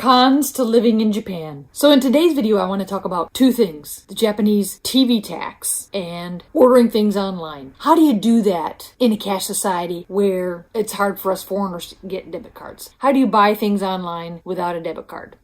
cons to living in Japan. So in today's video, I want to talk about two things: the Japanese TV tax and ordering things online. How do you do that in a cash society where it's hard for us foreigners to get debit cards? How do you buy things online without a debit card?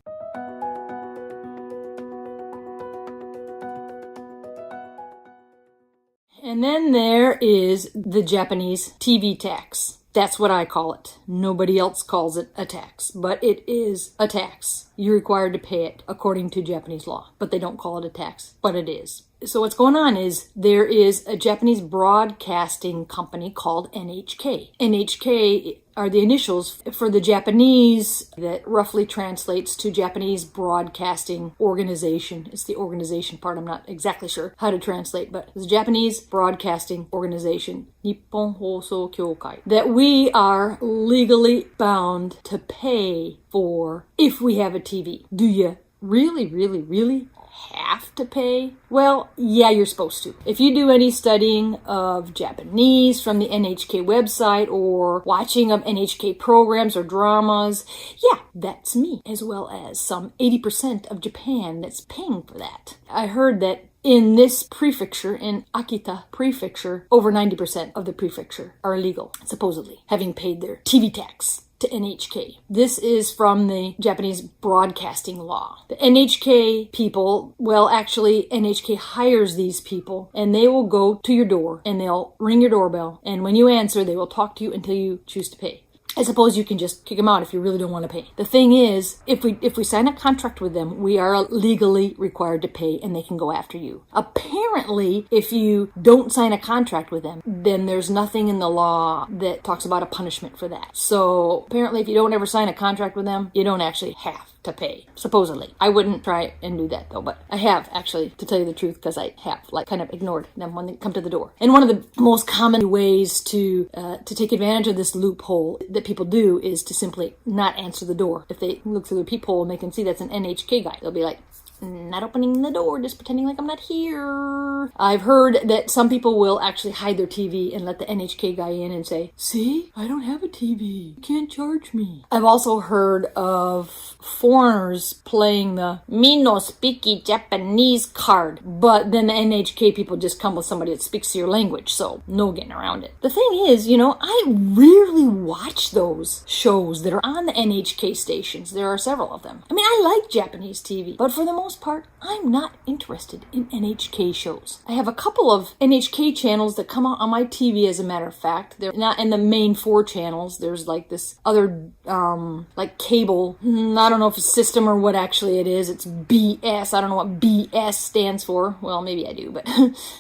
And then there is the Japanese TV tax. That's what I call it. Nobody else calls it a tax, but it is a tax. You're required to pay it according to Japanese law, but they don't call it a tax, but it is. So what's going on is there is a Japanese broadcasting company called NHK. NHK are the initials for the Japanese that roughly translates to Japanese Broadcasting Organization. It's the organization part. I'm not exactly sure how to translate, but it's the Japanese Broadcasting Organization, Nippon Hoso Kyokai, that we are legally bound to pay for if we have a TV. Do you really have to pay? Well, yeah, you're supposed to. If you do any studying of Japanese from the NHK website or watching of NHK programs or dramas, yeah, that's me, as well as some 80% of Japan that's paying for that. I heard that in this prefecture, in Akita Prefecture, over 90% of the prefecture are illegal, supposedly, having paid their TV tax to NHK. This is from the Japanese broadcasting law. The NHK people, well, actually, NHK hires these people, and they will go to your door, and they'll ring your doorbell, and when you answer, they will talk to you until you choose to pay. I suppose you can just kick them out if you really don't want to pay. The thing is, if we sign a contract with them, we are legally required to pay, and they can go after you. Apparently, if you don't sign a contract with them, then there's nothing in the law that talks about a punishment for that. So apparently, if you don't ever sign a contract with them, you don't actually have to pay, supposedly. I wouldn't try and do that though, but I have actually, to tell you the truth, because I have kind of ignored them when they come to the door. And one of the most common ways to take advantage of this loophole that people do is to simply not answer the door. If they look through the peephole and they can see that's an NHK guy, they'll be like, not opening the door, just pretending like I'm not here. I've heard that some people will actually hide their TV and let the NHK guy in and say, see, I don't have a TV. You can't charge me. I've also heard of foreigners playing the "Me no speaky Japanese" card, but then the NHK people just come with somebody that speaks your language, so no getting around it. The thing is, I rarely watch those shows that are on the NHK stations. There are several of them. I mean, I like Japanese TV, but for the most part, I'm not interested in NHK shows. I have a couple of NHK channels that come out on my TV, as a matter of fact. They're not in the main 4 channels. There's like this other, like cable. I don't know if it's system or what actually it is. It's BS. I don't know what BS stands for. Well, maybe I do, but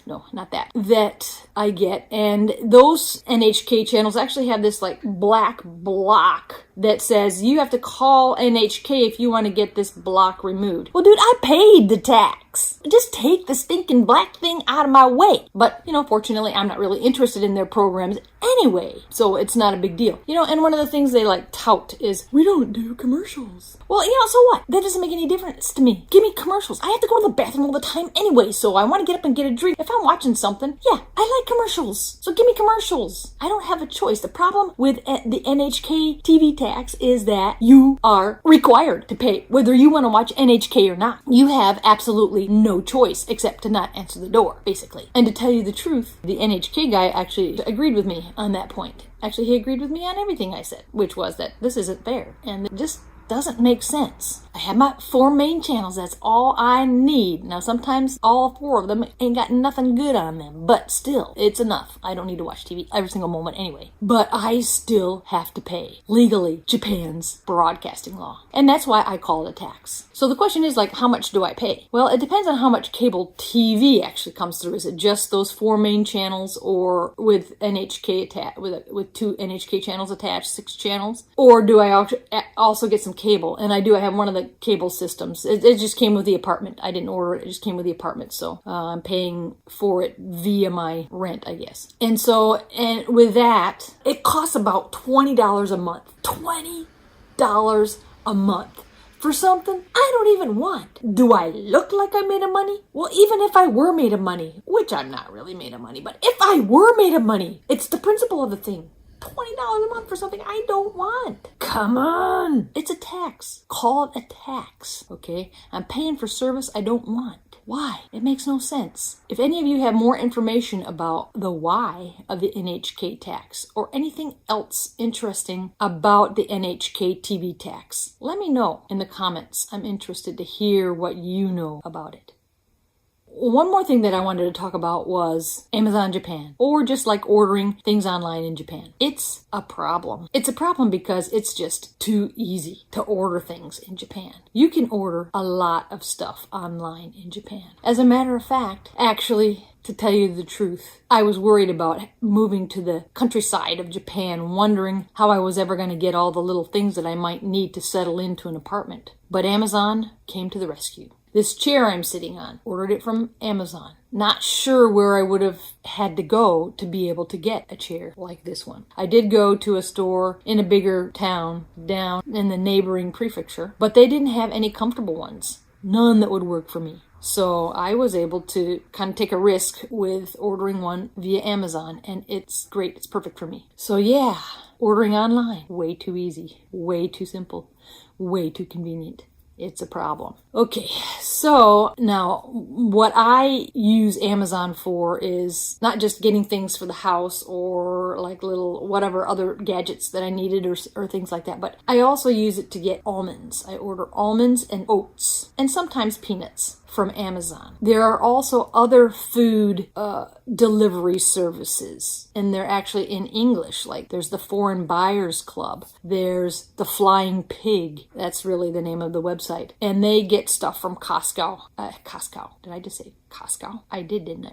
no, not that. That I get. And those NHK channels actually have this like black block that says you have to call NHK if you want to get this block removed. Well, dude, I paid the tax. Just take the stinking black thing out of my way. But, fortunately, I'm not really interested in their programs anyway, so it's not a big deal. And one of the things they tout is, we don't do commercials. Well, so what? That doesn't make any difference to me. Give me commercials. I have to go to the bathroom all the time anyway, so I want to get up and get a drink. If I'm watching something, yeah, I like commercials. So give me commercials. I don't have a choice. The problem with the NHK TV tax is that you are required to pay, whether you want to watch NHK or not. You have absolutely no choice except to not answer the door, basically. And to tell you the truth, the NHK guy actually agreed with me on that point. Actually, he agreed with me on everything I said, which was that this isn't fair. And it just doesn't make sense. I have my 4 main channels. That's all I need. Now, sometimes all 4 of them ain't got nothing good on them, but still, it's enough. I don't need to watch TV every single moment anyway. But I still have to pay, legally, Japan's broadcasting law. And that's why I call it a tax. So the question is, how much do I pay? Well, it depends on how much cable TV actually comes through. Is it just those 4 main channels, or with NHK attached, with 2 NHK channels attached, 6 channels? Or do I also get some cable? And I do. I have one of the cable systems. It just came with the apartment. I didn't order it. It just came with the apartment. So I'm paying for it via my rent, I guess. And with that, it costs about $20 a month. $20 a month for something I don't even want. Do I look like I made of money? Well, even if I were made of money, which I'm not really made of money, but if I were made of money, it's the principle of the thing. $20 a month for something I don't want. Come on. It's a tax. Call it a tax, okay? I'm paying for service I don't want. Why? It makes no sense. If any of you have more information about the why of the NHK tax or anything else interesting about the NHK TV tax, let me know in the comments. I'm interested to hear what you know about it. One more thing that I wanted to talk about was Amazon Japan, or just like ordering things online in Japan. It's a problem. It's a problem because it's just too easy to order things in Japan. You can order a lot of stuff online in Japan. As a matter of fact, actually, to tell you the truth, I was worried about moving to the countryside of Japan, wondering how I was ever going to get all the little things that I might need to settle into an apartment. But Amazon came to the rescue. This chair I'm sitting on, ordered it from Amazon. Not sure where I would have had to go to be able to get a chair like this one. I did go to a store in a bigger town down in the neighboring prefecture, but they didn't have any comfortable ones. None that would work for me. So I was able to kind of take a risk with ordering one via Amazon, and it's great. It's perfect for me. So yeah, ordering online, way too easy, way too simple, way too convenient. It's a problem. Okay, so now what I use Amazon for is not just getting things for the house or like little whatever other gadgets that I needed or things like that, but I also use it to get almonds. I order almonds and oats and sometimes peanuts from Amazon. There are also other food delivery services, and they're actually in English. Like there's the Foreign Buyers Club. There's the Flying Pig. That's really the name of the website. And they get stuff from Costco. Costco. Did I just say Costco? I did, didn't I?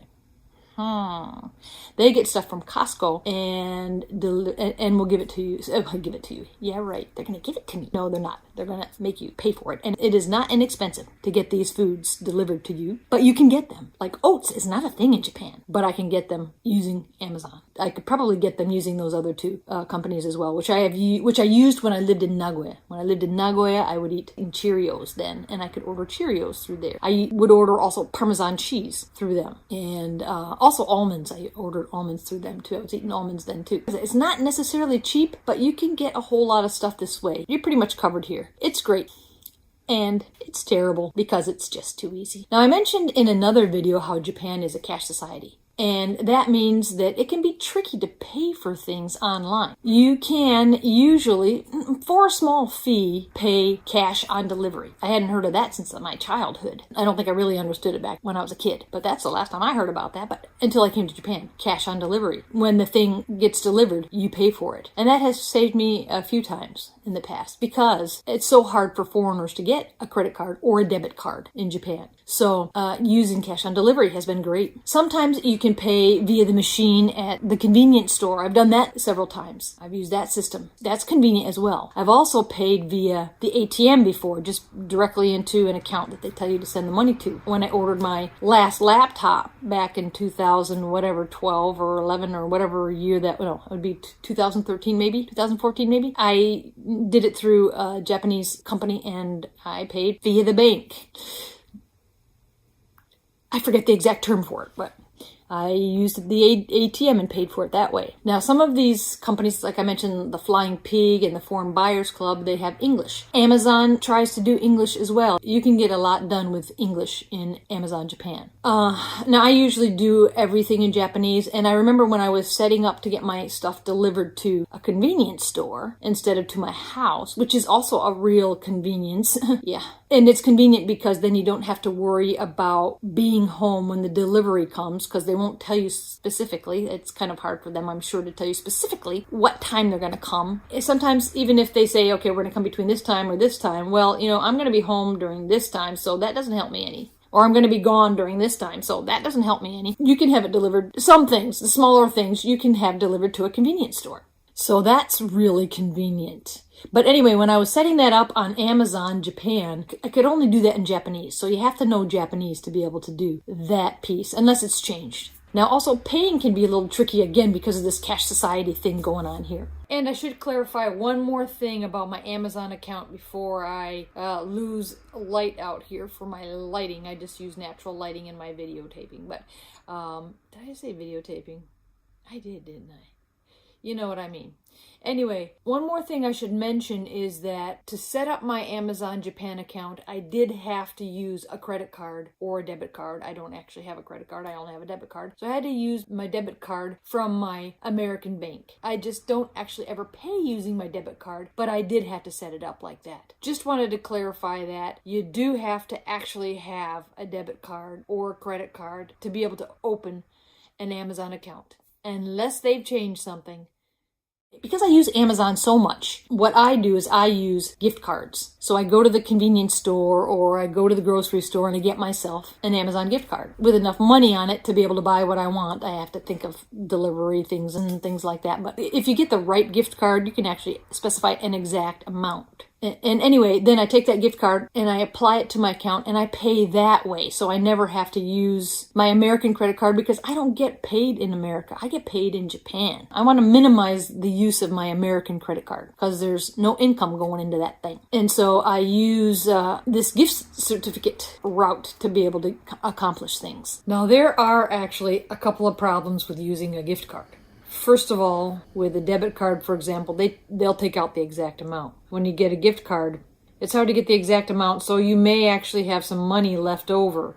They get stuff from Costco and we'll give it to you. I'll give it to you. Yeah, right. They're going to give it to me. No, they're not. They're going to make you pay for it. And it is not inexpensive to get these foods delivered to you, but you can get them. Like oats is not a thing in Japan, but I can get them using Amazon. I could probably get them using those other two companies as well, which I used when I lived in Nagoya. When I lived in Nagoya, I would eat Cheerios then, and I could order Cheerios through there. I would order also Parmesan cheese through them, and also almonds. I ordered almonds through them too. I was eating almonds then too. It's not necessarily cheap, but you can get a whole lot of stuff this way. You're pretty much covered here. It's great. And it's terrible because it's just too easy. Now, I mentioned in another video how Japan is a cash society. And that means that it can be tricky to pay for things online. You can usually, for a small fee, pay cash on delivery. I hadn't heard of that since my childhood. I don't think I really understood it back when I was a kid, but that's the last time I heard about that, but until I came to Japan. Cash on delivery. When the thing gets delivered, you pay for it. And that has saved me a few times in the past because it's so hard for foreigners to get a credit card or a debit card in Japan. So using cash on delivery has been great. Sometimes you can pay via the machine at the convenience store. I've done that several times. I've used that system. That's convenient as well. I've also paid via the ATM before, just directly into an account that they tell you to send the money to. When I ordered my last laptop back in 12 or 11 or whatever year that, no, it would be 2013 maybe, 2014 maybe. I did it through a Japanese company and I paid via the bank. I forget the exact term for it, but I used the ATM and paid for it that way. Now, some of these companies, like I mentioned, the Flying Pig and the Foreign Buyers Club, they have English. Amazon tries to do English as well. You can get a lot done with English in Amazon Japan. Now, I usually do everything in Japanese, and I remember when I was setting up to get my stuff delivered to a convenience store instead of to my house, which is also a real convenience. Yeah. And it's convenient because then you don't have to worry about being home when the delivery comes, because they won't tell you specifically. It's kind of hard for them, I'm sure, to tell you specifically what time they're going to come. Sometimes even if they say, okay, we're going to come between this time or this time, well, I'm going to be home during this time, so that doesn't help me any. Or I'm going to be gone during this time, so that doesn't help me any. You can have it delivered. Some things, the smaller things, you can have delivered to a convenience store. So that's really convenient. But anyway, when I was setting that up on Amazon Japan, I could only do that in Japanese. So you have to know Japanese to be able to do that piece, unless it's changed. Now, also, paying can be a little tricky again because of this cash society thing going on here. And I should clarify one more thing about my Amazon account before I lose light out here for my lighting. I just use natural lighting in my videotaping. But did I say videotaping? I did, didn't I? You know what I mean. Anyway, one more thing I should mention is that to set up my Amazon Japan account, I did have to use a credit card or a debit card. I don't actually have a credit card. I only have a debit card. So I had to use my debit card from my American bank. I just don't actually ever pay using my debit card, but I did have to set it up like that. Just wanted to clarify that you do have to actually have a debit card or a credit card to be able to open an Amazon account, unless they've changed something. Because I use Amazon so much, what I do is I use gift cards. So I go to the convenience store or I go to the grocery store and I get myself an Amazon gift card with enough money on it to be able to buy what I want. I have to think of delivery things and things like that. But if you get the right gift card, you can actually specify an exact amount. And anyway, then I take that gift card and I apply it to my account and I pay that way. So I never have to use my American credit card because I don't get paid in America. I get paid in Japan. I want to minimize the use of my American credit card because there's no income going into that thing. And so I use this gift certificate route to be able to accomplish things. Now, there are actually a couple of problems with using a gift card. First of all, with a debit card, for example, they'll take out the exact amount. When you get a gift card, it's hard to get the exact amount, so you may actually have some money left over.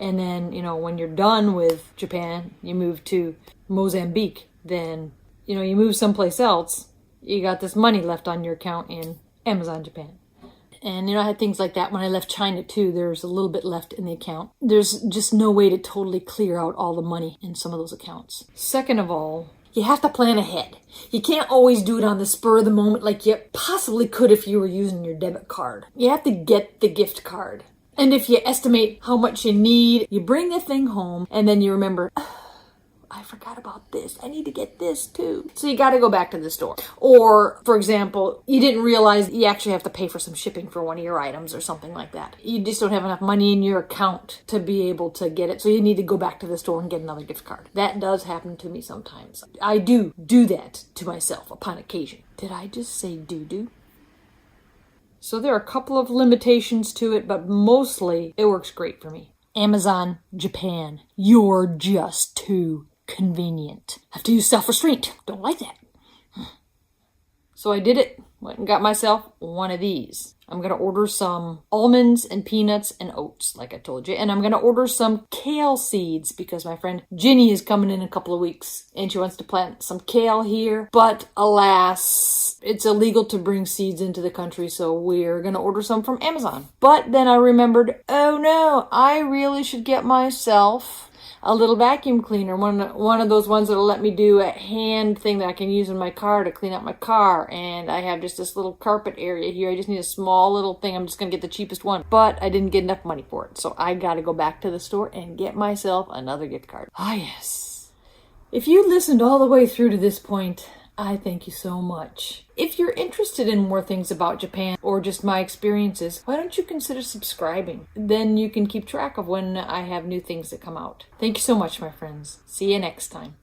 And then, when you're done with Japan, you move to Mozambique, then, you move someplace else, you got this money left on your account in Amazon Japan. And, I had things like that when I left China, too. There's a little bit left in the account. There's just no way to totally clear out all the money in some of those accounts. Second of all, you have to plan ahead. You can't always do it on the spur of the moment like you possibly could if you were using your debit card. You have to get the gift card. And if you estimate how much you need, you bring the thing home and then you remember, I forgot about this. I need to get this too. So you got to go back to the store. Or, for example, you didn't realize you actually have to pay for some shipping for one of your items or something like that. You just don't have enough money in your account to be able to get it. So you need to go back to the store and get another gift card. That does happen to me sometimes. I do that to myself upon occasion. Did I just say do? So there are a couple of limitations to it, but mostly it works great for me. Amazon Japan. You're just too convenient. Have to use self-restraint. Don't like that. So I did it. Went and got myself one of these. I'm going to order some almonds and peanuts and oats, like I told you. And I'm going to order some kale seeds because my friend Ginny is coming in a couple of weeks and she wants to plant some kale here. But alas, it's illegal to bring seeds into the country, so we're going to order some from Amazon. But then I remembered, oh no, I really should get myself a little vacuum cleaner, one of those ones that'll let me do a hand thing that I can use in my car to clean out my car. And I have just this little carpet area here. I just need a small little thing. I'm just going to get the cheapest one. But I didn't get enough money for it. So I got to go back to the store and get myself another gift card. Ah, yes. If you listened all the way through to this point, I thank you so much. If you're interested in more things about Japan or just my experiences, why don't you consider subscribing? Then you can keep track of when I have new things that come out. Thank you so much, my friends. See you next time.